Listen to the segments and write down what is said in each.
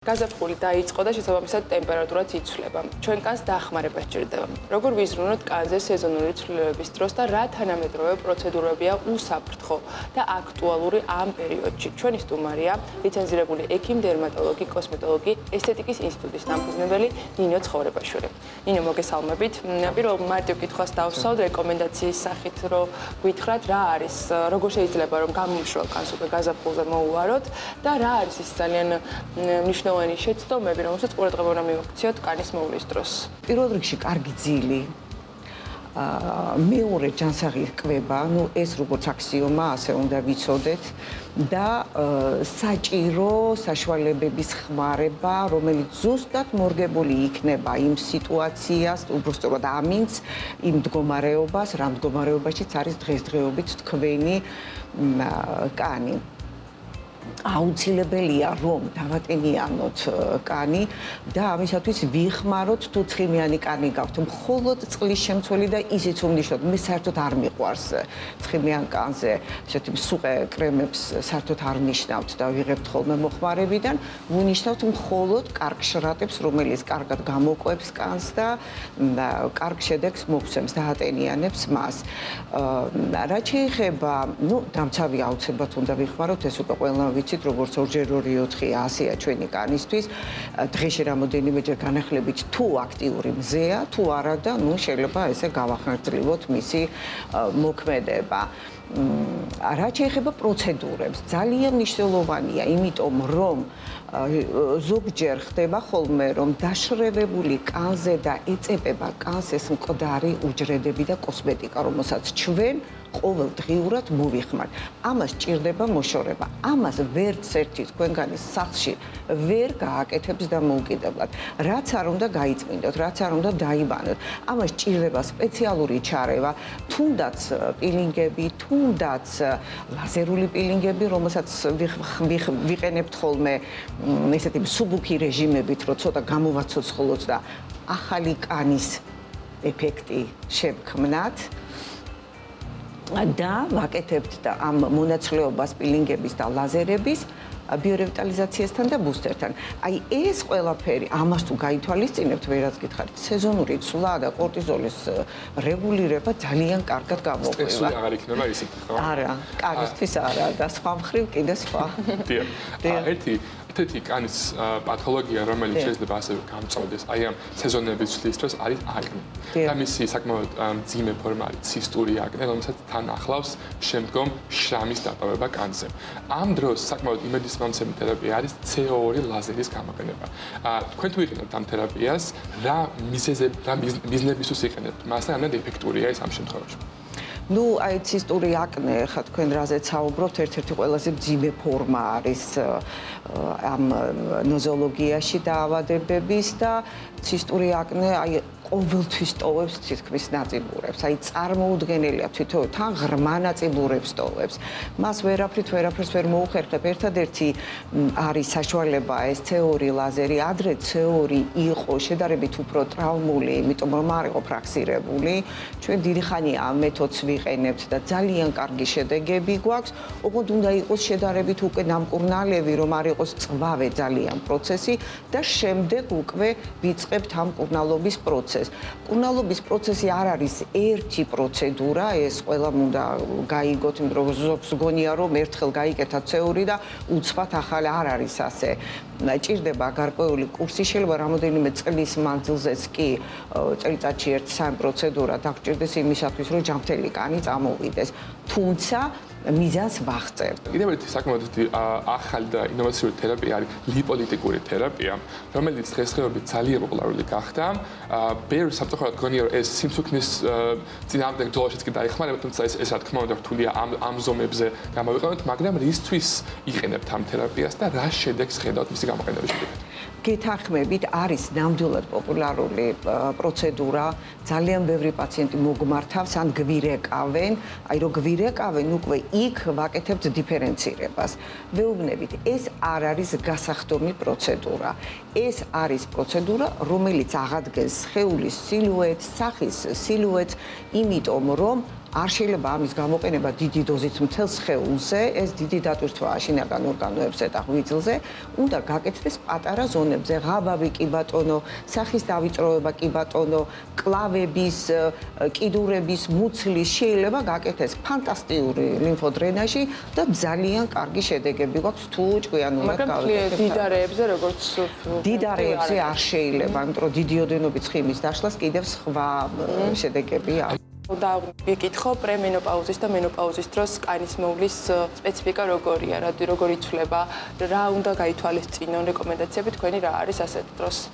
გაზაფხული დაიწყო და შესაბამისად ტემპერატურაც იცვლება. ჩვენ კანს დახმარება სჭირდება. როგორ ვიზრუნოთ კანზე სეზონური ცვლილებების დროს და რა თანამედროვე პროცედურებია უსაფრთხო და აქტუალური ამ პერიოდში. ჩვენი სტუმარია ლიცენზირებული ექიმ-დერმატოლოგი, კოსმეტოლოგი, ესთეტიკის ინსტიტუტის დამფუძნებელი ნინო ცხოვრებაშვილი. ნინო, მოგესალმებით. პირველ მარტივ კითხვას დავსვავ რეკომენდაციის სახით, რომ გითხრათ რა არის, როგორ შეიძლება რომ გამომშრალ კანს უკვე გაზაფხულზე მოუვაროთ და რა არის ის ძალიან მნიშვნელოვანი შეცდომები, რომელსაც ყურადღება უნდა მივაქციოთ კანის მოვლის დროს. პირველ რიგში კარგი ძილი, მეორე ჯანსაღი კვება, ეს როგორც აქსიომა, ასე უნდა ვიცოდეთ და საჭირო საშუალებების ხმარება, რომელიც ზუსტად მორგებული იქნება იმ სიტუაციას, უბრალოდ ამინც იმ მდგომარეობას, რა მდგომარეობაშიც არის დღესდღეობით თქვენი კანი. აუცილებელია რომ დავატენიანოთ კანი და ამისათვის ვიხმაროთ თუ ცხიმიანი კანი გაქვთ მხოლოდ წყლის შემცველი და ისიც უმნიშვნელოდ მე საერთოდ არ მიყვარს ცხიმიან კანზე ესეთი მსუყე კრემებს საერთოდ არ ნიშნავთ და ვიღებთ ხოლმე მოხმარებიდან ვუნიშნავთ მხოლოდ კარგ შრატებს რომელიც კარგად გამოყვებს კანს და კარგ შედეგს მოგვცემს და ატენიანებს მას რაც შეეხება დამცავი აუცილებლად უნდა ვიხმაროთ ეს უკვე ყველა ვიცით როგორც 2-2-4-100-ია ჩვენი კანისთვის დღეში რამოდენიმეჯერ განახლებით თუ აქტიური მზეა თუ არა და შეიძლება ესე გავახერწილოთ მისი მოქმედება რაც შეეხება პროცედურებს ძალიან მნიშვნელოვანია იმიტომ რომ ზოგჯერ ხდება ხოლმე რომ დაშრევებული კანზე და ეწებება კანს ეს მკვდარი უჯრედები და კოსმეტიკა რომელსაც ჩვენ ყოველდღიურად მოვიხმართ. ამას ჭირდება მოშორება. ამას ვერც ერთი თქვენგანის სახლში ვერ გააკეთებს დამოუკიდებლად. რაც არ უნდა გაიწმინდოთ, რაც არ უნდა დაიბანოთ. ამას ჭირდება სპეციალური ჩარევა, თუნდაც პილინგები, თუნდაც ლაზერული პილინგები, რომელსაც ვიყენებთ ხოლმე ესეთი მსუბუქი რეჟიმებით, რომ ცოტა გამოვაცოცხლოთ და ახალი კანის ეფექტი შევქმნათ. და ვაკეთებთ და ამ მონაცვლეობას პილინგების და ლაზერების ბიორევიტალიზაციასთან და ბუსტერთან. აი ეს ყველაფერი ამას თუ გაითვალისწინებთ, ვერაც გითხარით, სეზონური ცვლა და კორტიზოლის რეგულირება ძალიან კარგად გამოყვება. სტრესული აღარ იქნება ისეთი, ხო? არა, კანისთვის არა და სხვა მხრივ კიდე სხვა. ერთი კანის პათოლოგია, რომელიც შეიძლება ასევე გამწვავდეს, აი ამ სეზონების ცვლის დროს არის აკნე. და მისი საკმაოდ მძიმე ფორმა არის ცისტური აკნე, რომელსაც თან ახლავს შემდგომ შრამის დატოვება კანზე. ამ დროს საკმაოდ იმედისმომცემი თერაპია არის CO2 ლაზერის გამოყენება. თქვენ თუ იყენებთ ამ თერაპიას, რა მიზნებისთვის იყენებთ? მასთან ამდენ ეფექტურია ეს ამ შემთხვევაში. აი ცისტური აკნე, ხა თქვენ რაზეც საუბრობთ, ერთ-ერთი ყველაზე მძიმე ფორმა არის ამ ნოზოლოგიაში დაავადებების და ცისტური აკნე აი ყოველთვის ტოვებს თითქმის ნაწიბურებს. აი წარმოუდგენელია თვითონ თან ღრმა ნაწიბურებს ტოვებს. მას ვერაფრით ვერ მოუხერხებ. ერთადერთი არის საშუალება ეს CO2 ლაზერი. ადრე CO2 იყო შედარებით უფრო ტრავმული, იმიტომ რომ არ იყო ფრაქსირებული. ჩვენ დიდი ხანია ამ მეთოდს ვიყენებთ და ძალიან კარგი შედეგები გვაქვს. ოღონდ უნდა იყოს შედარებით უკვე ნამკურნალები, რომ არ იყოს წვავე ძალიან პროცესი და შემდეგ უკვე ვიწყებთ ამ კურნალობის პროცესს. კურნალობის პროცესი არ არის ერთი პროცედურა, ეს ყველამ უნდა გაიგოთ, იმიტომ რომ ზოგს გონია რომ ერთხელ გაიკეთა CO2 და უცბად ახალი არ არის ასე. ჭირდება გარკვეული კურსი, შეიძლება რამოდენიმე წლის მანძილზეც კი წელიწადში 1-3 პროცედურა დაგჭირდეს იმისათვის, რომ ჯანმრთელი კანი წამოვიდეს. თუმცა მიზანს ვახწევთ. კიდევ ერთი საკმაოდ ახალი და ინოვაციური თერაპია არის ლიპოლიტიკური თერაპია, რომელიც დღესდღეობით ძალიან პოპულარული გახდა. ბევრი სამწუხაროდ გონია რომ ეს სიმსუქნის წინააღმდეგ ბრძოლაშიც კი დაიხმარება, თუმცა ეს რა თქმა უნდა რთულია ამ ზომებზე გამოვიყენოთ, მაგრამ რისთვის იყენებთ ამ თერაპიას და რა შედეგს ხედავთ მისი გამოყენების შედეგად? გეთანხმებით არის ნამდვილად პოპულარული პროცედურა, ძალიან ბევრი პაციენტი მოგმართავს ან გვირეკავენ, აი რო გვირეკავენ უკვე იქ ვაკეთებთ დიფერენცირებას. ვეუბნებით, ეს არ არის გასახდომი პროცედურა. ეს არის პროცედურა, რომელიც აღადგენს სხეულის სილუეტს, სახის სილუეტს, იმიტომ რომ არ შეიძლება ამის გამოყენება დიდი დოზით მთელ სხეულზე, ეს დიდი დატვირთვაა შინაგან ორგანოებზე და ღვიძლზე, უნდა გაკეთდეს პატარა ზონებზე, ღაბავი კი ბატონო, სახის დავიწროება კი ბატონო, კლავების, კიდურების, მუცლის შეიძლება გაკეთდეს ფანტასტიკური ლიმფოდრენაჟი და ძალიან კარგი შედეგები გვაქვს თუ ჭკვიანურად გავაკეთებთ. დიდარეებზე როგორც დიდარეებზე არ შეიძლება, იმიტომ რომ დიდი ოდენობით ცხიმის დაშლას კიდევ სხვა შედეგები აქვს. და ვიკითხო პრემენოპაუზის და მენოპაუზის დროს კანის მოვლის სპეციფიკა როგორია, როგორ იცვლება, რა უნდა გაითვალისწინონ რეკომენდაციები თქვენი რა არის ასეთ დროს?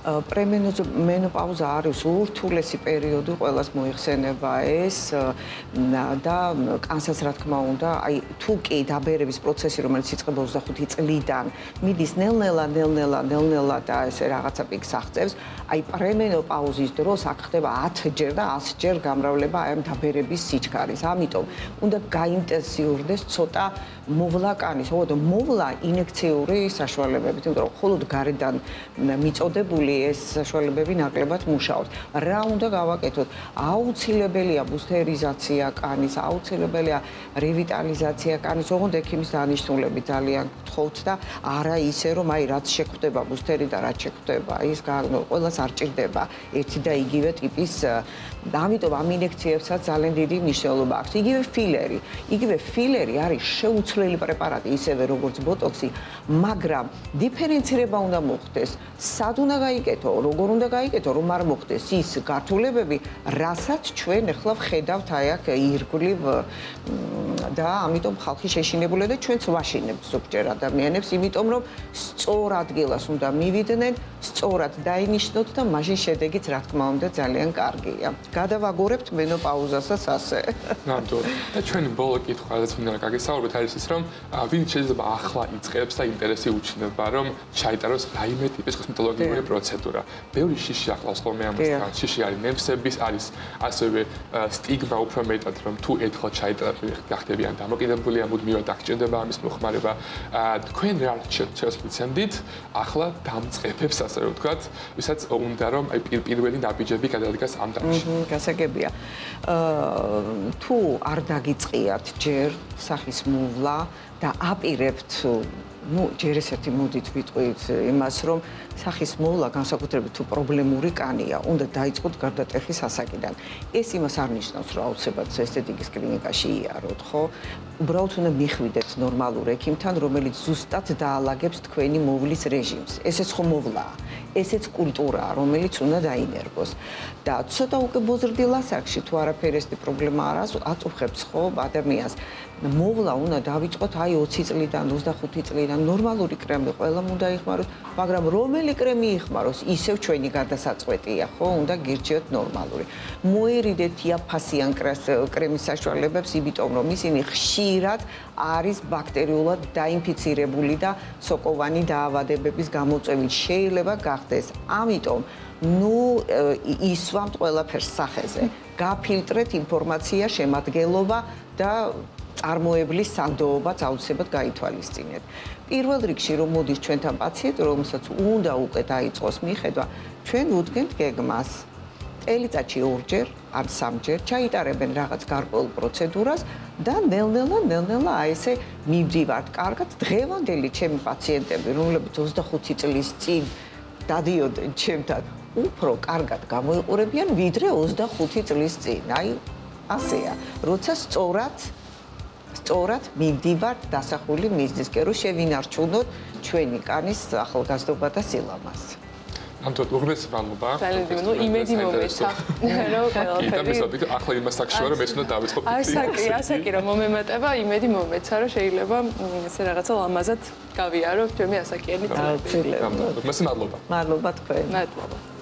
პრემენოპაუზა არის ურთულესი პერიოდი, ყველას მოიხსენება ეს და კანსაც რა თქმა უნდა, აი თუ კი დაბერების პროცესი, რომელიც იწყება 25 წლიდან, მიდის ნელ-ნელა და ესე რაღაცა პიკს აღწევს, აი პრემენოპაუზის დროს აქ ხდება 10ჯერ და 100ჯერ გამრავლება აი ამ დაბერების სიჩქარის. ამიტომ უნდა გაინტენსიურდეს ცოტა მოვლა კანის, ოღონდ მოვლა ინექციური საშუალებებით, იმიტომ რომ მხოლოდ გარედან მიწოდებული ეს საშუალებები ნაკლებად მუშაობს. რა უნდა გავაკეთოთ? აუცილებელია ბუსტერიზაცია კანის, აუცილებელია რევიტალიზაცია კანის, ოღონდ ექიმის დანიშნულები ძალიან გთხოვთ და არა ისე რომ აი რაც შეგვხვდება ბუსტერი და რაც შეგვხვდება ის ყველას არ ჭირდება ერთი და იგივე ტიპის ამიტომ ამ ინექციებსაც ძალიან დიდი მნიშვნელობა აქვს. იგივე ფილერი არის შეუცვლელი პრეპარატი, ისევე როგორც ბოტოქსი, მაგრამ დიფერენცირება უნდა მოხდეს. სად უნდა გაიკეთო, როგორ უნდა გაიკეთო, რომ არ მოხდეს ის გართულებები, რასაც ჩვენ ახლა ვხედავთ აი აქ ირგვლივ და ამიტომ ხალხი შეშინებულია და ჩვენც ვაშინებთ ზოგჯერ ადამიანებს, იმიტომ რომ სწორ ადგილას უნდა მივიდნენ, სწორად დაინიშნოთ და მაშინ შედეგიც რა თქმა უნდა ძალიან კარგია. გადავაგორებთ მენოპაუზასაც ასე. ნამდვილად. და ჩვენი ბოლო კითხვა, რაც მინდა გაგესაუბროთ, არის ის, რომ ვინ შეიძლება ახლა იწყებს და ინტერესი უჩნდება, რომ ჩაიტაროს რაიმე ტიპის კოსმეტოლოგიური პროცედურა. ბევრი შიში ახლავს ხოლმე ამასთან. შიში არის ნემსების, არის ასევე სტიგმა უფრო მეტად, რომ თუ ერთხელ ჩაიტარებ, გახდებიან დამოკიდებული, მუდმივად აღჭირდება ამის მოხმარება. თქვენ რა სპეციალისტით ახლა დამწყებებს, ასე რომ ვთქვათ, ვისაც უნდა რომ აი პირველი ნაბიჯები გადადგას ამ დარგში. გასაგებია. თუ არ დაგიწყიათ ჯერ სახის მოვლა და აპირებთ ჯერ ესეთი მოდით ვიტყვით იმას, რომ სახის მოვლა განსაკუთრებით თუ პრობლემური კანია, უნდა დაიწყოთ გარდატეხის ასაკიდან. ეს იმას არ ნიშნავს, რომ აუცილებლად ესთეტიკის კლინიკაში იაროთ, ხო? უბრალოდ უნდა მიხვიდეთ ნორმალურ ექიმთან, რომელიც ზუსტად დაალაგებს თქვენი მოვლის რეჟიმს. ესეც ხო მოვლაა. ესეც კულტურაა, რომელიც უნდა დაინერგოს. და ცოტა უკვე ბოზრდილ ასაკში თუ არაფერი ესეთი პრობლემა არ აწუხებს ხო ადამიანს. მოვლა უნდა დავიწყოთ აი 20 წლიდან, 25 წლიდან, ნორმალური კრემი ყველამ უნდა იხმაროს, მაგრამ რომელი კრემი იხმაროს, ისევ ჩვენი გადასაწყვეტია, ხო, უნდა გირჩიოთ ნორმალური. მოერიდეთ იაფასიან კრემის საშუალებებს, იმიტომ რომ ისინი ხშირად არის ბაქტერიულად დაინფიცირებული და სოკოვანი დაავადებების გამოწვევით შეიძლება გახდეს. ამიტომ ისვამთ ყველაფერს სახეზე. გაფილტრეთ ინფორმაცია, შემადგენლობა და წარმოებლის სანდოობაც აუცილებლად გაითვალისწინეთ. პირველ რიგში რომ მოდის ჩვენთან პაციენტი, რომელსაც უნდა უკვე დაიწყოს მიხედვა, ჩვენ ვუდგენთ გეგმას. წელიწადში 2ჯერ ან 3ჯერ ჩაიტარებენ რაღაც გარკვეულ პროცედურას და ნელ-ნელა აი ესე მივდივართ. კარგად, დღევანდელი ჩემი პაციენტები, რომლებიც 25 წლის წინ დადიოდნენ ჩემთან, უფრო კარგად გამოიყურებიან, ვიდრე 25 წლის წინ. აი, ასეა. როცა სწორად მივდივართ დასახული მიზნისკენ, რომ შევინარჩუნოთ ჩვენი კანის ახალგაზრდობა და სილამაზი. ამიტომ უღმესი მადლობა. ძალიან იმედი მომეცა. რომ ყველაფერი. ახლა იმას აქშია რომ ეს უნდა დავიწყო ფიქრი. ასაკი რომ მომემატება, იმედი მომეცა რომ შეიძლება ესე რაღაცა ლამაზად გავიარო ჩემი ასაკიანი წლები. მადლობა თქვენ. მადლობა.